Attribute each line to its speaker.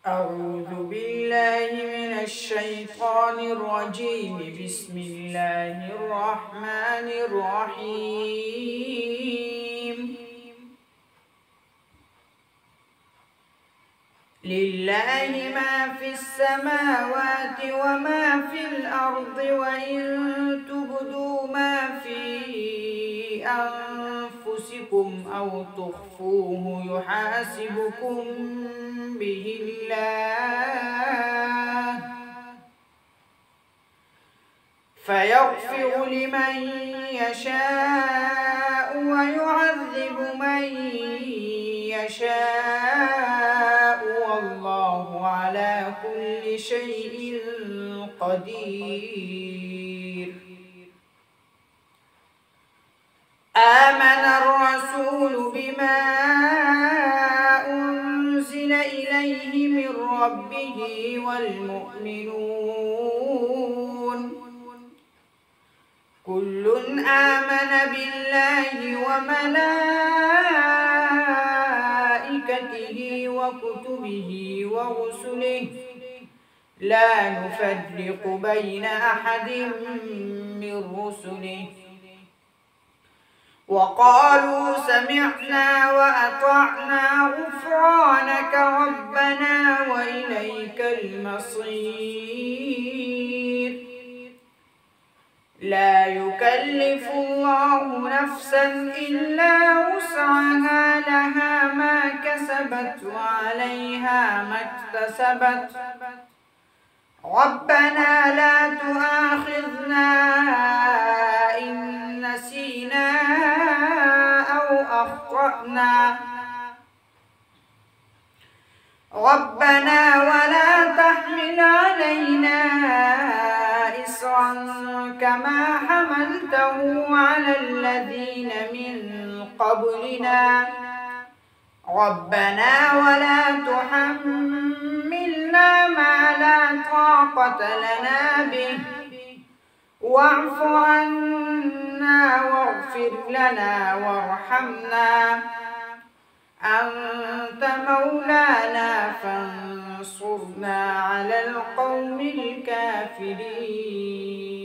Speaker 1: أعوذ بالله من الشيطان الرجيم. بسم الله الرحمن الرحيم. لله ما في السماوات وما في الأرض، وإن تبدوا ما في أنفسكم أو تخفوه يحاسبكم به الله، فيغفر لمن يشاء ويعذب من يشاء، والله على كل شيء قدير. آمن الرسول بما أنزل إليه من ربه والمؤمنون كل آمن بالله وملائكته وكتبه ورسله لا نفرق بين أحد من رسله، وقالوا سمعنا وأطعنا غفرانك ربنا وإليك المصير. لا يكلف الله نفسا إلا وسعها، لها ما كسبت وعليها ما اكتسبت. ربنا لا تؤاخذنا إن نسينا أو أخطأنا، ربنا ولا تحمل علينا إصرا كما حملته على الذين من قبلنا، ربنا ولا تحملنا ما لا طاقة لنا به، واعف عنا واغفر لنا وارحمنا، أنت مولانا فانصرنا على القوم الكافرين.